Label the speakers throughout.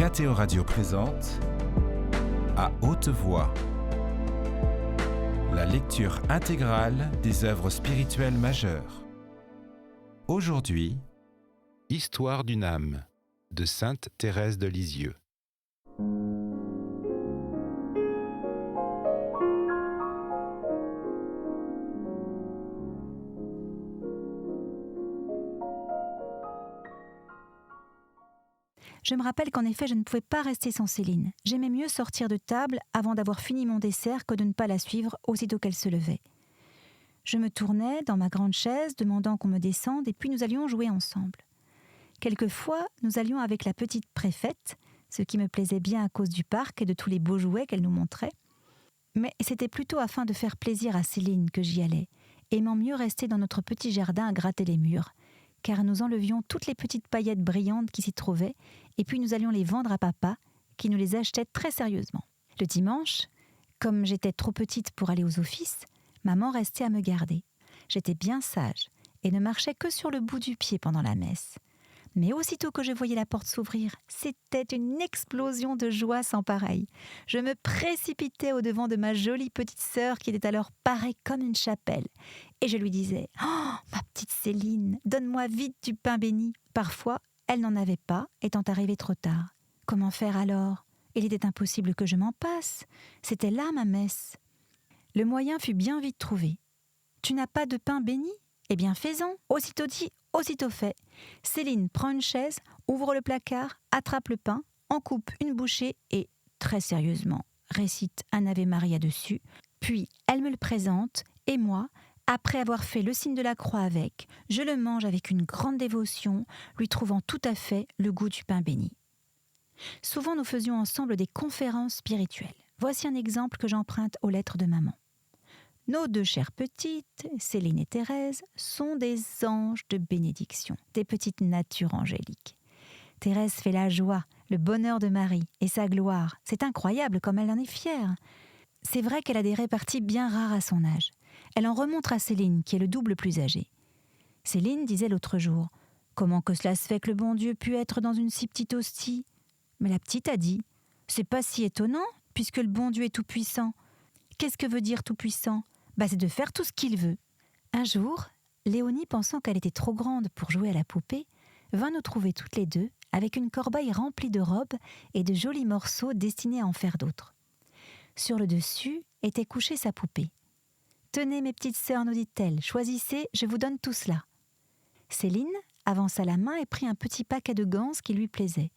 Speaker 1: KTO Radio présente À haute voix, la lecture intégrale des œuvres spirituelles majeures. Aujourd'hui, Histoire d'une âme de Sainte Thérèse de Lisieux.
Speaker 2: Je me rappelle qu'en effet, je ne pouvais pas rester sans Céline. J'aimais mieux sortir de table avant d'avoir fini mon dessert que de ne pas la suivre aussitôt qu'elle se levait. Je me tournais dans ma grande chaise, demandant qu'on me descende, et puis nous allions jouer ensemble. Quelquefois, nous allions avec la petite préfète, ce qui me plaisait bien à cause du parc et de tous les beaux jouets qu'elle nous montrait. Mais c'était plutôt afin de faire plaisir à Céline que j'y allais, aimant mieux rester dans notre petit jardin à gratter les murs, car nous enlevions toutes les petites paillettes brillantes qui s'y trouvaient, et puis nous allions les vendre à papa, qui nous les achetait très sérieusement. Le dimanche, comme j'étais trop petite pour aller aux offices, maman restait à me garder. J'étais bien sage, et ne marchais que sur le bout du pied pendant la messe. Mais aussitôt que je voyais la porte s'ouvrir, c'était une explosion de joie sans pareille. Je me précipitais au-devant de ma jolie petite sœur qui était alors parée comme une chapelle. Et je lui disais « Oh, ma petite Céline, donne-moi vite du pain béni !» Parfois, elle n'en avait pas, étant arrivée trop tard. Comment faire alors ? Il était impossible que je m'en passe. C'était là ma messe. Le moyen fut bien vite trouvé. « Tu n'as pas de pain béni ? Eh bien fais-en !» Aussitôt dit, aussitôt fait. Céline prend une chaise, ouvre le placard, attrape le pain, en coupe une bouchée et, très sérieusement, récite un Ave Maria dessus. Puis, elle me le présente et moi, après avoir fait le signe de la croix avec, je le mange avec une grande dévotion, lui trouvant tout à fait le goût du pain béni. Souvent, nous faisions ensemble des conférences spirituelles. Voici un exemple que j'emprunte aux lettres de maman. Nos deux chères petites, Céline et Thérèse, sont des anges de bénédiction, des petites natures angéliques. Thérèse fait la joie, le bonheur de Marie et sa gloire. C'est incroyable comme elle en est fière. C'est vrai qu'elle a des réparties bien rares à son âge. Elle en remontre à Céline, qui est le double plus âgée. Céline disait l'autre jour « Comment que cela se fait que le bon Dieu pût être dans une si petite hostie ?» Mais la petite a dit « C'est pas si étonnant, puisque le bon Dieu est tout-puissant. » Qu'est-ce que veut dire tout-puissant ? C'est de faire tout ce qu'il veut. Un jour, Léonie, pensant qu'elle était trop grande pour jouer à la poupée, vint nous trouver toutes les deux avec une corbeille remplie de robes et de jolis morceaux destinés à en faire d'autres. Sur le dessus était couchée sa poupée. « Tenez, mes petites sœurs, nous dit-elle, choisissez, je vous donne tout cela. » Céline avança la main et prit un petit paquet de ganses qui lui plaisait.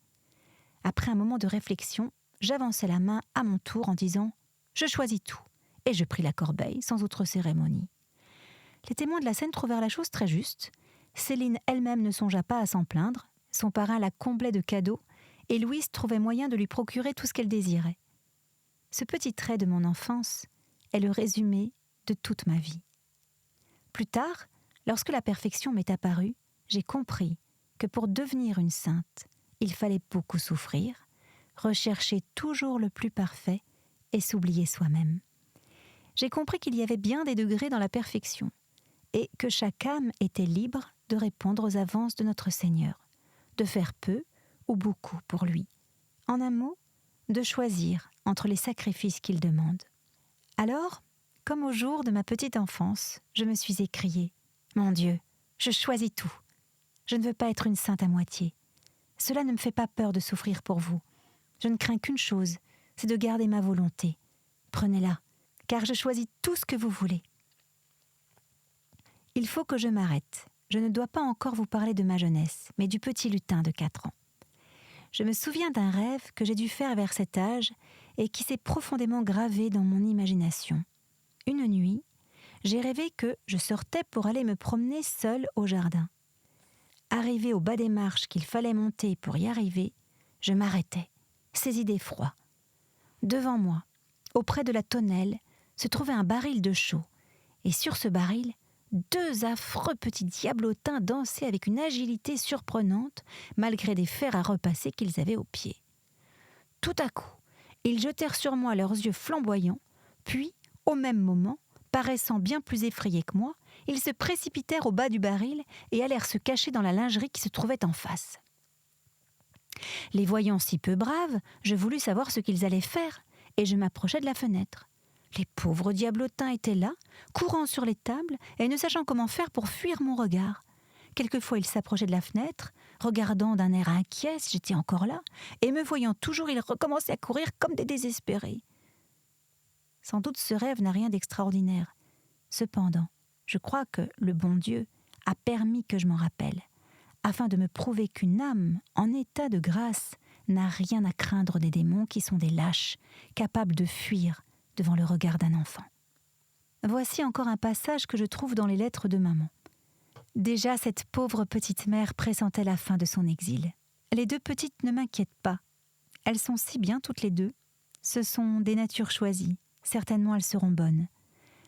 Speaker 2: Après un moment de réflexion, j'avançai la main à mon tour en disant « Je choisis tout ». Et je pris la corbeille sans autre cérémonie. Les témoins de la scène trouvèrent la chose très juste. Céline elle-même ne songea pas à s'en plaindre. Son parrain la comblait de cadeaux et Louise trouvait moyen de lui procurer tout ce qu'elle désirait. Ce petit trait de mon enfance est le résumé de toute ma vie. Plus tard, lorsque la perfection m'est apparue, j'ai compris que pour devenir une sainte, il fallait beaucoup souffrir, rechercher toujours le plus parfait et s'oublier soi-même. J'ai compris qu'il y avait bien des degrés dans la perfection et que chaque âme était libre de répondre aux avances de notre Seigneur, de faire peu ou beaucoup pour lui. En un mot, de choisir entre les sacrifices qu'il demande. Alors, comme au jour de ma petite enfance, je me suis écriée « Mon Dieu, je choisis tout. Je ne veux pas être une sainte à moitié. Cela ne me fait pas peur de souffrir pour vous. Je ne crains qu'une chose, c'est de garder ma volonté. Prenez-la. Car je choisis tout ce que vous voulez. » Il faut que je m'arrête. Je ne dois pas encore vous parler de ma jeunesse, mais du petit lutin de 4 ans. Je me souviens d'un rêve que j'ai dû faire vers cet âge et qui s'est profondément gravé dans mon imagination. Une nuit, j'ai rêvé que je sortais pour aller me promener seule au jardin. Arrivé au bas des marches qu'il fallait monter pour y arriver, je m'arrêtais, saisi d'effroi. Devant moi, auprès de la tonnelle, se trouvait un baril de chaux, et sur ce baril, 2 affreux petits diablotins dansaient avec une agilité surprenante, malgré des fers à repasser qu'ils avaient aux pieds. Tout à coup, ils jetèrent sur moi leurs yeux flamboyants, puis, au même moment, paraissant bien plus effrayés que moi, ils se précipitèrent au bas du baril et allèrent se cacher dans la lingerie qui se trouvait en face. Les voyant si peu braves, je voulus savoir ce qu'ils allaient faire, et je m'approchai de la fenêtre. Les pauvres diablotins étaient là, courant sur les tables et ne sachant comment faire pour fuir mon regard. Quelquefois ils s'approchaient de la fenêtre, regardant d'un air inquiet si j'étais encore là, et me voyant toujours, ils recommençaient à courir comme des désespérés. Sans doute ce rêve n'a rien d'extraordinaire. Cependant, je crois que le bon Dieu a permis que je m'en rappelle, afin de me prouver qu'une âme en état de grâce n'a rien à craindre des démons qui sont des lâches, capables de fuir devant le regard d'un enfant. Voici encore un passage que je trouve dans les lettres de maman. Déjà, cette pauvre petite mère pressentait la fin de son exil. Les deux petites ne m'inquiètent pas. Elles sont si bien toutes les deux. Ce sont des natures choisies. Certainement, elles seront bonnes.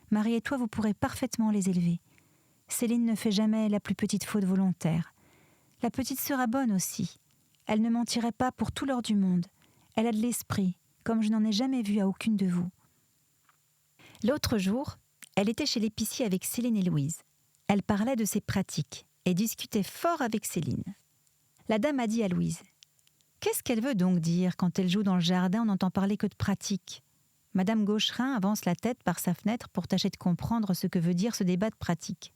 Speaker 2: Marie et toi, vous pourrez parfaitement les élever. Céline ne fait jamais la plus petite faute volontaire. La petite sera bonne aussi. Elle ne mentirait pas pour tout l'or du monde. Elle a de l'esprit, comme je n'en ai jamais vu à aucune de vous. L'autre jour, elle était chez l'épicier avec Céline et Louise. Elle parlait de ses pratiques et discutait fort avec Céline. La dame a dit à Louise : « Qu'est-ce qu'elle veut donc dire quand elle joue dans le jardin, on n'entend parler que de pratique ?» Madame Gaucherin avance la tête par sa fenêtre pour tâcher de comprendre ce que veut dire ce débat de pratique.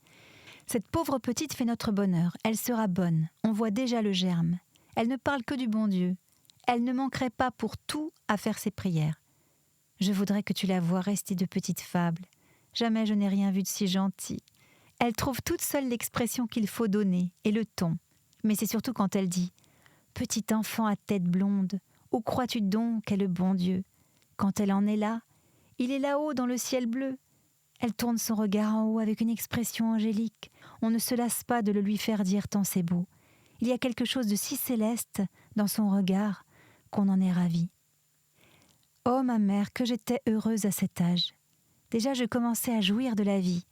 Speaker 2: Cette pauvre petite fait notre bonheur. Elle sera bonne. On voit déjà le germe. Elle ne parle que du bon Dieu. Elle ne manquerait pas pour tout à faire ses prières. Je voudrais que tu la vois rester de petite fable. Jamais je n'ai rien vu de si gentil. Elle trouve toute seule l'expression qu'il faut donner et le ton. Mais c'est surtout quand elle dit « Petit enfant à tête blonde, où crois-tu donc est le bon Dieu ?» Quand elle en est là, il est là-haut dans le ciel bleu. Elle tourne son regard en haut avec une expression angélique. On ne se lasse pas de le lui faire dire tant c'est beau. Il y a quelque chose de si céleste dans son regard qu'on en est ravi. Oh ma mère, que j'étais heureuse à cet âge. Déjà je commençais à jouir de la vie.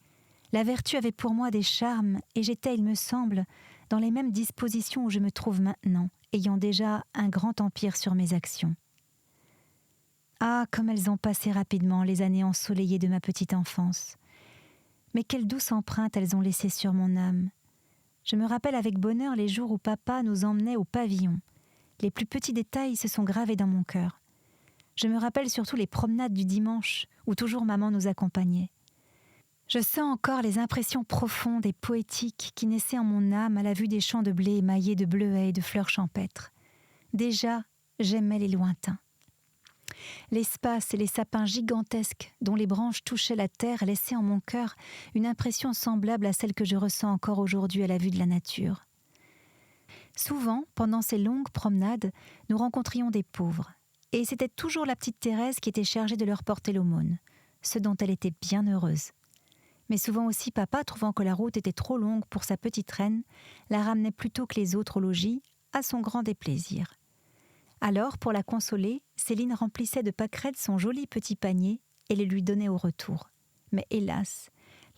Speaker 2: La vertu avait pour moi des charmes et j'étais, il me semble, dans les mêmes dispositions où je me trouve maintenant, ayant déjà un grand empire sur mes actions. Ah, comme elles ont passé rapidement les années ensoleillées de ma petite enfance. Mais quelle douce empreinte elles ont laissée sur mon âme. Je me rappelle avec bonheur les jours où papa nous emmenait au pavillon. Les plus petits détails se sont gravés dans mon cœur. Je me rappelle surtout les promenades du dimanche, où toujours maman nous accompagnait. Je sens encore les impressions profondes et poétiques qui naissaient en mon âme à la vue des champs de blé émaillés de bleuets et de fleurs champêtres. Déjà, j'aimais les lointains. L'espace et les sapins gigantesques dont les branches touchaient la terre laissaient en mon cœur une impression semblable à celle que je ressens encore aujourd'hui à la vue de la nature. Souvent, pendant ces longues promenades, nous rencontrions des pauvres, et c'était toujours la petite Thérèse qui était chargée de leur porter l'aumône, ce dont elle était bien heureuse. Mais souvent aussi papa, trouvant que la route était trop longue pour sa petite reine, la ramenait plus tôt que les autres au logis, à son grand déplaisir. Alors, pour la consoler, Céline remplissait de pâquerettes son joli petit panier et les lui donnait au retour. Mais hélas,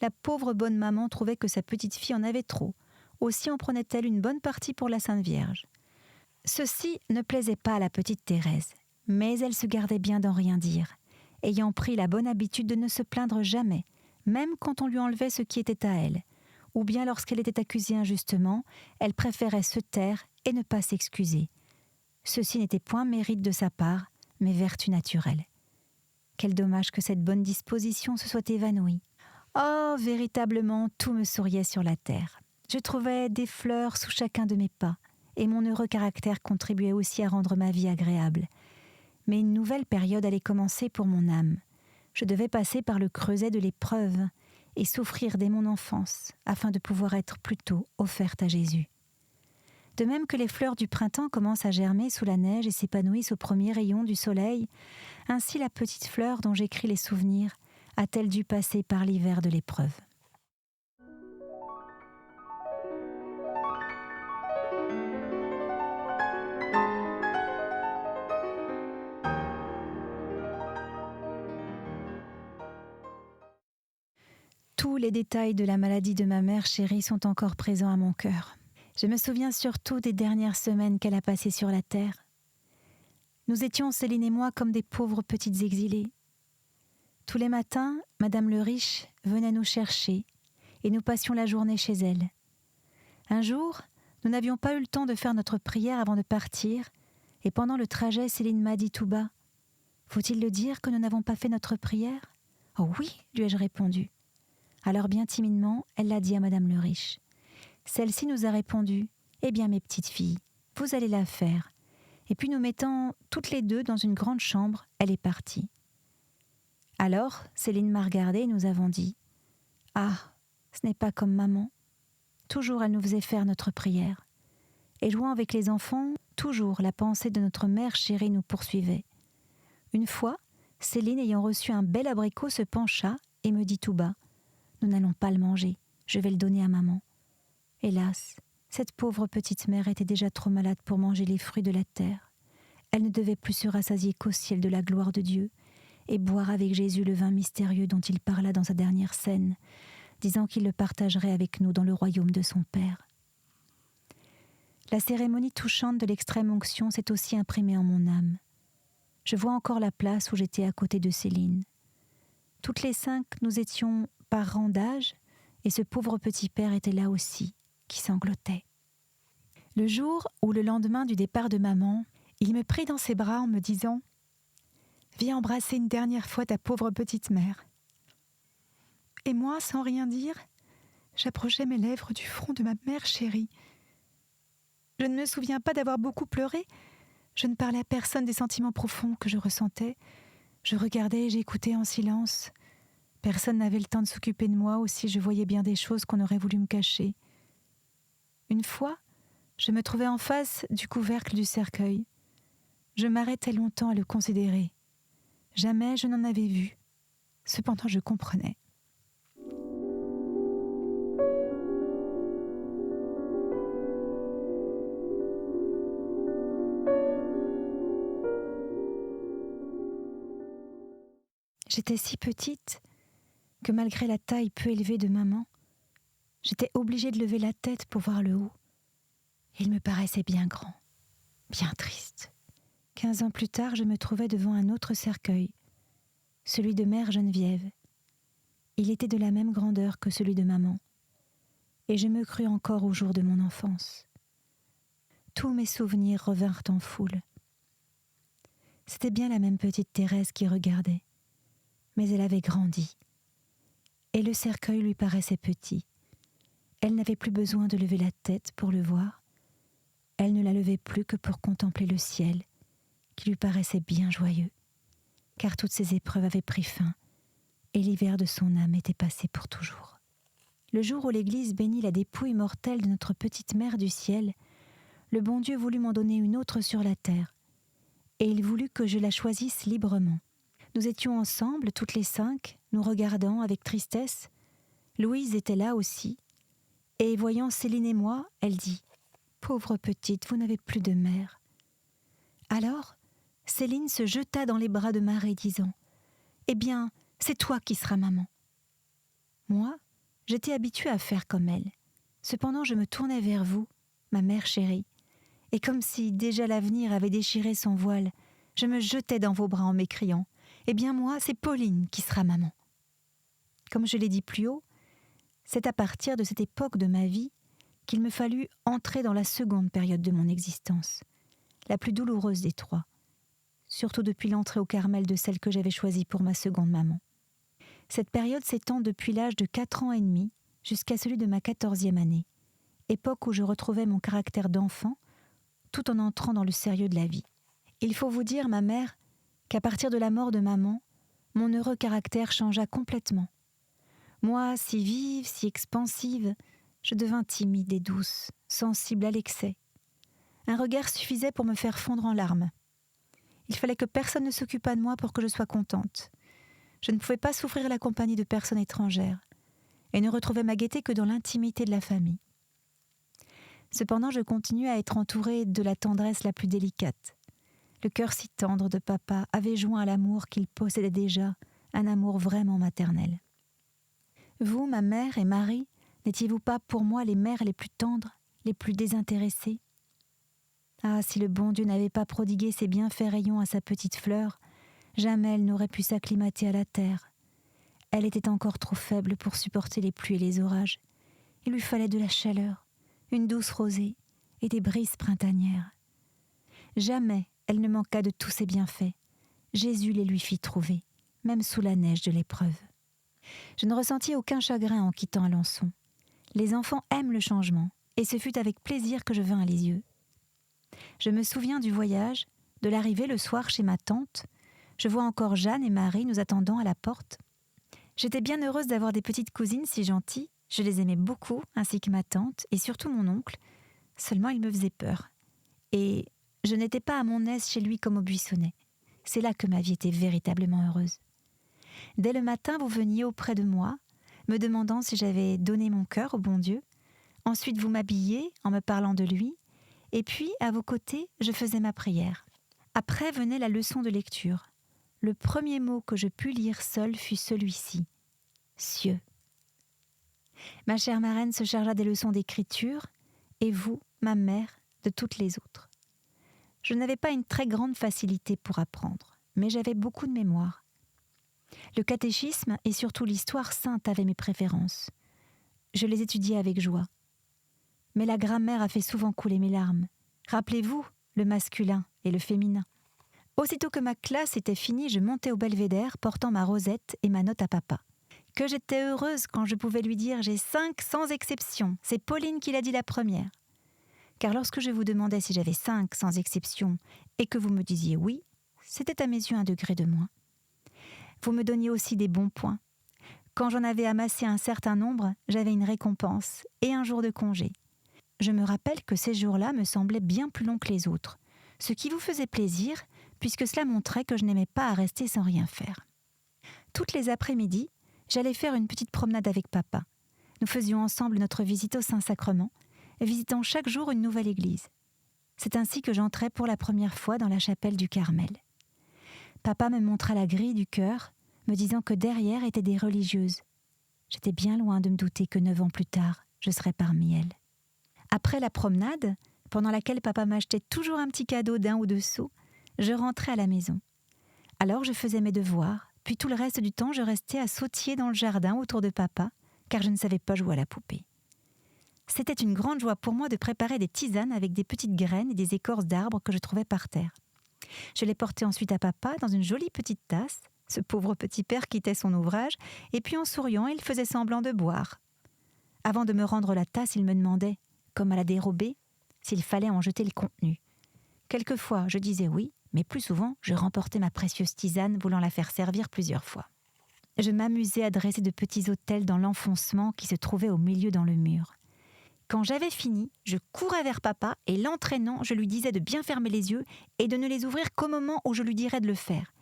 Speaker 2: la pauvre bonne maman trouvait que sa petite fille en avait trop. Aussi en prenait-elle une bonne partie pour la Sainte Vierge. Ceci ne plaisait pas à la petite Thérèse, mais elle se gardait bien d'en rien dire, ayant pris la bonne habitude de ne se plaindre jamais, même quand on lui enlevait ce qui était à elle, ou bien lorsqu'elle était accusée injustement, elle préférait se taire et ne pas s'excuser. Ceci n'était point mérite de sa part, mais vertu naturelle. Quel dommage que cette bonne disposition se soit évanouie. Oh, véritablement, tout me souriait sur la terre. Je trouvais des fleurs sous chacun de mes pas, et mon heureux caractère contribuait aussi à rendre ma vie agréable. Mais une nouvelle période allait commencer pour mon âme. Je devais passer par le creuset de l'épreuve et souffrir dès mon enfance, afin de pouvoir être plus tôt offerte à Jésus. De même que les fleurs du printemps commencent à germer sous la neige et s'épanouissent au premier rayon du soleil, ainsi la petite fleur dont j'écris les souvenirs a-t-elle dû passer par l'hiver de l'épreuve. Tous les détails de la maladie de ma mère chérie sont encore présents à mon cœur. Je me souviens surtout des dernières semaines qu'elle a passées sur la terre. Nous étions, Céline et moi, comme des pauvres petites exilées. Tous les matins, Madame le Riche venait nous chercher et nous passions la journée chez elle. Un jour, Nous n'avions pas eu le temps de faire notre prière avant de partir, et pendant le trajet, Céline m'a dit tout bas « Faut-il le dire que nous n'avons pas fait notre prière ?»« Oh oui !» lui ai-je répondu. Alors bien timidement, elle l'a dit à Madame le Riche. Celle-ci nous a répondu « Eh bien mes petites filles, vous allez la faire. » Et puis nous mettant toutes les deux dans une grande chambre, elle est partie. Alors, Céline m'a regardée et nous avons dit « Ah, ce n'est pas comme maman. » Toujours elle nous faisait faire notre prière. Et jouant avec les enfants, toujours la pensée de notre mère chérie nous poursuivait. Une fois, Céline, ayant reçu un bel abricot, se pencha et me dit tout bas « Nous n'allons pas le manger, je vais le donner à maman. » Hélas, cette pauvre petite mère était déjà trop malade pour manger les fruits de la terre. Elle ne devait plus se rassasier qu'au ciel de la gloire de Dieu et boire avec Jésus le vin mystérieux dont il parla dans sa dernière scène, disant qu'il le partagerait avec nous dans le royaume de son Père. La cérémonie touchante de l'extrême onction s'est aussi imprimée en mon âme. Je vois encore la place où j'étais à côté de Céline. Toutes les 5, nous étions par rang d'âge, et ce pauvre petit père était là aussi, qui sanglotait. Le jour où, le lendemain du départ de maman, il me prit dans ses bras en me disant « Viens embrasser une dernière fois ta pauvre petite mère. » Et moi, sans rien dire, j'approchai mes lèvres du front de ma mère chérie. Je ne me souviens pas d'avoir beaucoup pleuré. Je ne parlais à personne des sentiments profonds que je ressentais. Je regardais et j'écoutais en silence. Personne n'avait le temps de s'occuper de moi, aussi je voyais bien des choses qu'on aurait voulu me cacher. Une fois, je me trouvais en face du couvercle du cercueil. Je m'arrêtais longtemps à le considérer. Jamais je n'en avais vu. Cependant, je comprenais. J'étais si petite que malgré la taille peu élevée de maman, j'étais obligée de lever la tête pour voir le haut. Il me paraissait bien grand, bien triste. 15 ans plus tard, je me trouvais devant un autre cercueil, celui de mère Geneviève. Il était de la même grandeur que celui de maman, et je me crus encore au jour de mon enfance. Tous mes souvenirs revinrent en foule. C'était bien la même petite Thérèse qui regardait, mais elle avait grandi, et le cercueil lui paraissait petit. Elle n'avait plus besoin de lever la tête pour le voir. Elle ne la levait plus que pour contempler le ciel, qui lui paraissait bien joyeux, car toutes ses épreuves avaient pris fin, et l'hiver de son âme était passé pour toujours. Le jour où l'Église bénit la dépouille mortelle de notre petite mère du ciel, le bon Dieu voulut m'en donner une autre sur la terre, et il voulut que je la choisisse librement. Nous étions ensemble, toutes les 5, nous regardant avec tristesse. Louise était là aussi, et voyant Céline et moi, elle dit « Pauvre petite, vous n'avez plus de mère. » Alors, Céline se jeta dans les bras de Marie, disant « Eh bien, c'est toi qui seras maman. » Moi, j'étais habituée à faire comme elle. Cependant, je me tournais vers vous, ma mère chérie, et comme si déjà l'avenir avait déchiré son voile, je me jetais dans vos bras en m'écriant « Eh bien moi, c'est Pauline qui sera maman. » Comme je l'ai dit plus haut, c'est à partir de cette époque de ma vie qu'il me fallut entrer dans la seconde période de mon existence, la plus douloureuse des 3, surtout depuis l'entrée au Carmel de celle que j'avais choisie pour ma seconde maman. Cette période s'étend depuis l'âge de 4 ans et demi jusqu'à celui de ma 14e année, époque où je retrouvais mon caractère d'enfant tout en entrant dans le sérieux de la vie. Il faut vous dire, ma mère, qu'à partir de la mort de maman, mon heureux caractère changea complètement. Moi, si vive, si expansive, je devins timide et douce, sensible à l'excès. Un regard suffisait pour me faire fondre en larmes. Il fallait que personne ne s'occupât de moi pour que je sois contente. Je ne pouvais pas souffrir la compagnie de personnes étrangères et ne retrouvais ma gaieté que dans l'intimité de la famille. Cependant, je continuais à être entourée de la tendresse la plus délicate. Le cœur si tendre de papa avait joint à l'amour qu'il possédait déjà, un amour vraiment maternel. Vous, ma mère et Marie, n'étiez-vous pas pour moi les mères les plus tendres, les plus désintéressées ? Ah, si le bon Dieu n'avait pas prodigué ses bienfaits rayons à sa petite fleur, jamais elle n'aurait pu s'acclimater à la terre. Elle était encore trop faible pour supporter les pluies et les orages. Il lui fallait de la chaleur, une douce rosée, et des brises printanières. Jamais elle ne manqua de tous ses bienfaits. Jésus les lui fit trouver, même sous la neige de l'épreuve. Je ne ressentis aucun chagrin en quittant Alençon. Les enfants aiment le changement, et ce fut avec plaisir que je vins à Lisieux. Je me souviens du voyage, de l'arrivée le soir chez ma tante. Je vois encore Jeanne et Marie nous attendant à la porte. J'étais bien heureuse d'avoir des petites cousines si gentilles. Je les aimais beaucoup, ainsi que ma tante, et surtout mon oncle. Seulement, il me faisait peur. Et je n'étais pas à mon aise chez lui comme au Buissonnet. C'est là que ma vie était véritablement heureuse. Dès le matin, vous veniez auprès de moi, me demandant si j'avais donné mon cœur au bon Dieu. Ensuite, vous m'habilliez en me parlant de lui. Et puis, à vos côtés, je faisais ma prière. Après venait la leçon de lecture. Le premier mot que je pus lire seul fut celui-ci. Cieux. Ma chère marraine se chargea des leçons d'écriture, et vous, ma mère, de toutes les autres. Je n'avais pas une très grande facilité pour apprendre, mais j'avais beaucoup de mémoire. Le catéchisme et surtout l'histoire sainte avaient mes préférences. Je les étudiais avec joie. Mais la grammaire a fait souvent couler mes larmes. Rappelez-vous, le masculin et le féminin. Aussitôt que ma classe était finie, je montais au belvédère portant ma rosette et ma note à papa. Que j'étais heureuse quand je pouvais lui dire « J'ai 5 sans exception, c'est Pauline qui l'a dit la première ». Car lorsque je vous demandais si j'avais 5 sans exception et que vous me disiez oui, c'était à mes yeux un degré de moins. Vous me donniez aussi des bons points. Quand j'en avais amassé un certain nombre, j'avais une récompense et un jour de congé. Je me rappelle que ces jours-là me semblaient bien plus longs que les autres, ce qui vous faisait plaisir puisque cela montrait que je n'aimais pas à rester sans rien faire. Toutes les après-midi, j'allais faire une petite promenade avec papa. Nous faisions ensemble notre visite au Saint-Sacrement, visitant chaque jour une nouvelle église. C'est ainsi que j'entrais pour la première fois dans la chapelle du Carmel. Papa me montra la grille du chœur, me disant que derrière étaient des religieuses. J'étais bien loin de me douter que 9 ans plus tard, je serais parmi elles. Après la promenade, pendant laquelle papa m'achetait toujours un petit cadeau d'1 ou 2 sous, je rentrais à la maison. Alors je faisais mes devoirs, puis tout le reste du temps je restais à sautiller dans le jardin autour de papa, car je ne savais pas jouer à la poupée. C'était une grande joie pour moi de préparer des tisanes avec des petites graines et des écorces d'arbres que je trouvais par terre. Je les portais ensuite à papa dans une jolie petite tasse. Ce pauvre petit père quittait son ouvrage, et puis en souriant, il faisait semblant de boire. Avant de me rendre la tasse, il me demandait, comme à la dérobée, s'il fallait en jeter le contenu. Quelquefois, je disais oui, mais plus souvent, je remportais ma précieuse tisane, voulant la faire servir plusieurs fois. Je m'amusais à dresser de petits autels dans l'enfoncement qui se trouvait au milieu dans le mur. Quand j'avais fini, je courais vers papa et l'entraînant, je lui disais de bien fermer les yeux et de ne les ouvrir qu'au moment où je lui dirais de le faire.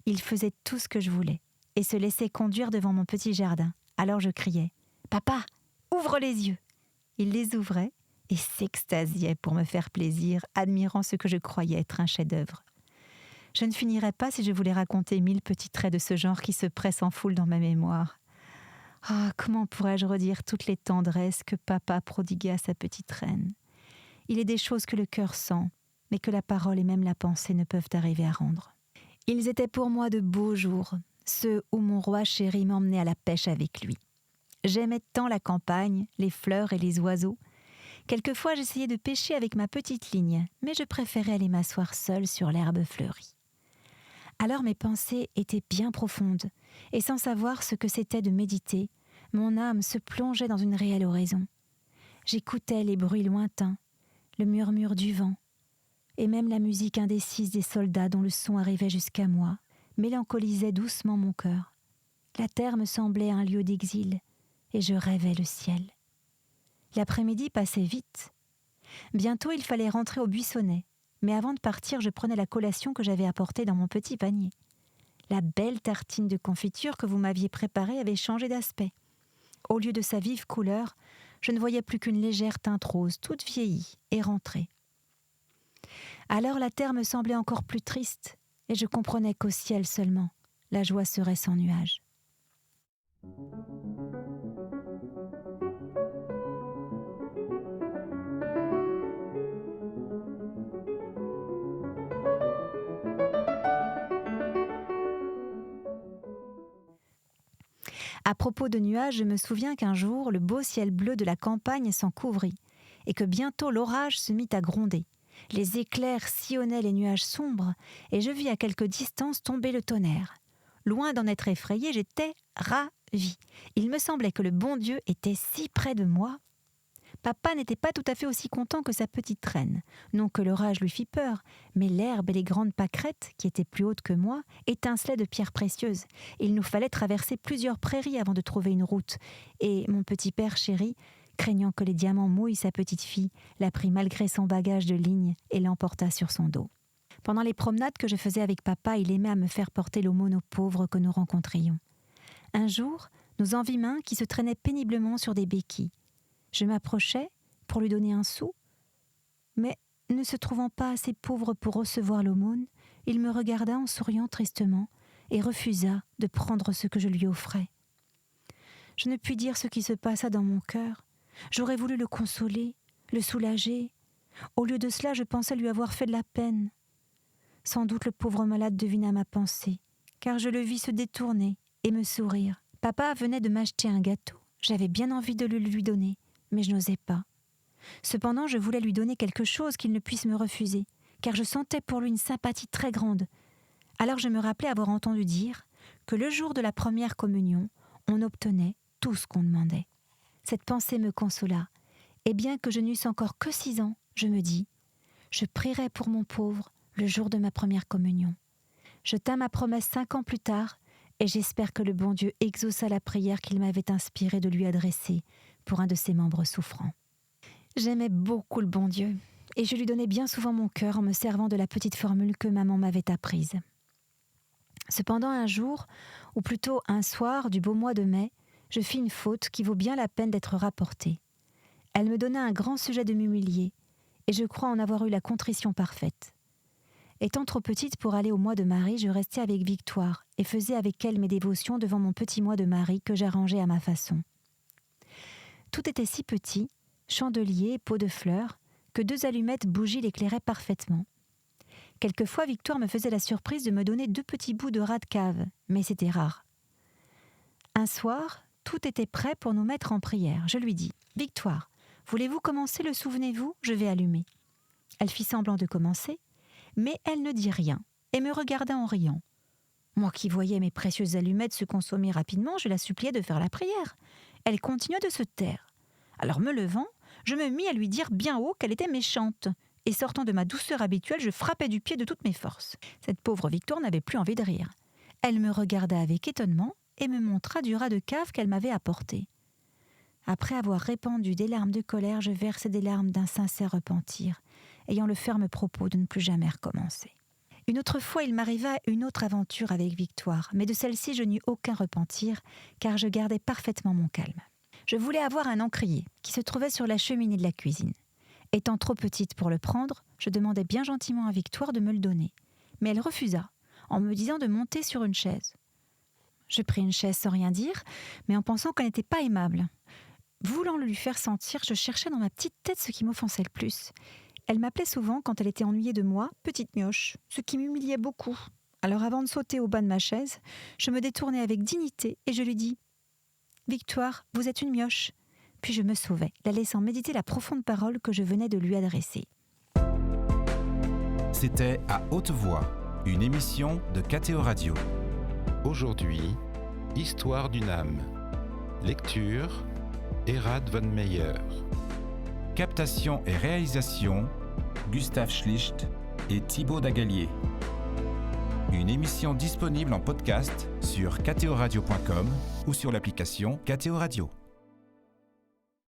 Speaker 2: Il faisait tout ce que je voulais et se laissait conduire devant mon petit jardin. Alors je criais « Papa, ouvre les yeux !» Il les ouvrait et s'extasiait pour me faire plaisir, admirant ce que je croyais être un chef-d'œuvre. Je ne finirais pas si je voulais raconter 1000 petits traits de ce genre qui se pressent en foule dans ma mémoire. Ah, comment pourrais-je redire toutes les tendresses que papa prodiguait à sa petite reine ? Il est des choses que le cœur sent, mais que la parole et même la pensée ne peuvent arriver à rendre. Ils étaient pour moi de beaux jours, ceux où mon roi chéri m'emmenait à la pêche avec lui. J'aimais tant la campagne, les fleurs et les oiseaux. Quelquefois, j'essayais de pêcher avec ma petite ligne, mais je préférais aller m'asseoir seule sur l'herbe fleurie. Alors mes pensées étaient bien profondes, et sans savoir ce que c'était de méditer, mon âme se plongeait dans une réelle oraison. J'écoutais les bruits lointains, le murmure du vent, et même la musique indécise des soldats dont le son arrivait jusqu'à moi, mélancolisait doucement mon cœur. La terre me semblait un lieu d'exil, et je rêvais le ciel. L'après-midi passait vite. Bientôt il fallait rentrer au Buissonnet. Mais avant de partir, je prenais la collation que j'avais apportée dans mon petit panier. La belle tartine de confiture que vous m'aviez préparée avait changé d'aspect. Au lieu de sa vive couleur, je ne voyais plus qu'une légère teinte rose, toute vieillie et rentrée. Alors la terre me semblait encore plus triste, et je comprenais qu'au ciel seulement, la joie serait sans nuage. À propos de nuages, je me souviens qu'un jour, le beau ciel bleu de la campagne s'en couvrit, et que bientôt l'orage se mit à gronder. Les éclairs sillonnaient les nuages sombres, et je vis à quelque distance tomber le tonnerre. Loin d'en être effrayée, j'étais ravie. Il me semblait que le bon Dieu était si près de moi. Papa n'était pas tout à fait aussi content que sa petite reine. Non que l'orage lui fit peur, mais l'herbe et les grandes pâquerettes, qui étaient plus hautes que moi, étincelaient de pierres précieuses. Il nous fallait traverser plusieurs prairies avant de trouver une route, et mon petit père chéri, craignant que les diamants mouillent sa petite fille, la prit malgré son bagage de ligne et l'emporta sur son dos. Pendant les promenades que je faisais avec papa, il aimait à me faire porter l'aumône aux pauvres que nous rencontrions. Un jour, nous en vîmes un qui se traînait péniblement sur des béquilles. Je m'approchai pour lui donner un sou, mais ne se trouvant pas assez pauvre pour recevoir l'aumône, il me regarda en souriant tristement et refusa de prendre ce que je lui offrais. Je ne puis dire ce qui se passa dans mon cœur. J'aurais voulu le consoler, le soulager. Au lieu de cela, je pensais lui avoir fait de la peine. Sans doute le pauvre malade devina ma pensée, car je le vis se détourner et me sourire. Papa venait de m'acheter un gâteau. J'avais bien envie de le lui donner, mais je n'osais pas. Cependant, je voulais lui donner quelque chose qu'il ne puisse me refuser, car je sentais pour lui une sympathie très grande. Alors je me rappelais avoir entendu dire que le jour de la première communion, on obtenait tout ce qu'on demandait. Cette pensée me consola, et bien que je n'eusse encore que 6 ans, je me dis « Je prierai pour mon pauvre le jour de ma première communion ». Je tins ma promesse 5 ans plus tard, et j'espère que le bon Dieu exauça la prière qu'il m'avait inspiré de lui adresser pour un de ses membres souffrants. J'aimais beaucoup le bon Dieu, et je lui donnais bien souvent mon cœur en me servant de la petite formule que maman m'avait apprise. Cependant un jour, ou plutôt un soir du beau mois de mai, je fis une faute qui vaut bien la peine d'être rapportée. Elle me donna un grand sujet de m'humilier, et je crois en avoir eu la contrition parfaite. Étant trop petite pour aller au mois de Marie, je restais avec Victoire et faisais avec elle mes dévotions devant mon petit mois de Marie que j'arrangeais à ma façon. Tout était si petit, chandelier, pot de fleurs, que 2 allumettes bougies l'éclairaient parfaitement. Quelquefois, Victoire me faisait la surprise de me donner 2 petits bouts de ras de cave, mais c'était rare. Un soir, tout était prêt pour nous mettre en prière. Je lui dis « Victoire, voulez-vous commencer le souvenez-vous ? Je vais allumer. » Elle fit semblant de commencer, mais elle ne dit rien et me regarda en riant. Moi qui voyais mes précieuses allumettes se consommer rapidement, je la suppliai de faire la prière. Elle continua de se taire. Alors me levant, je me mis à lui dire bien haut qu'elle était méchante, et sortant de ma douceur habituelle, je frappais du pied de toutes mes forces. Cette pauvre Victoire n'avait plus envie de rire. Elle me regarda avec étonnement et me montra du ras de cave qu'elle m'avait apporté. Après avoir répandu des larmes de colère, je versai des larmes d'un sincère repentir, ayant le ferme propos de ne plus jamais recommencer. Une autre fois, il m'arriva une autre aventure avec Victoire, mais de celle-ci, je n'eus aucun repentir, car je gardais parfaitement mon calme. Je voulais avoir un encrier qui se trouvait sur la cheminée de la cuisine. Étant trop petite pour le prendre, je demandai bien gentiment à Victoire de me le donner, mais elle refusa, en me disant de monter sur une chaise. Je pris une chaise sans rien dire, mais en pensant qu'elle n'était pas aimable. Voulant le lui faire sentir, je cherchais dans ma petite tête ce qui m'offensait le plus. Elle m'appelait souvent, quand elle était ennuyée de moi, « petite mioche », ce qui m'humiliait beaucoup. Alors avant de sauter au bas de ma chaise, je me détournai avec dignité et je lui dis « Victoire, vous êtes une mioche ». Puis je me sauvai, la laissant méditer la profonde parole que je venais de lui adresser.
Speaker 1: C'était À haute voix, une émission de KTO Radio. Aujourd'hui, Histoire d'une âme. Lecture, Erhard von Meyer. Captation et réalisation, Gustave Schlicht et Thibaut Dagalier. Une émission disponible en podcast sur ktoradio.com ou sur l'application KTO Radio.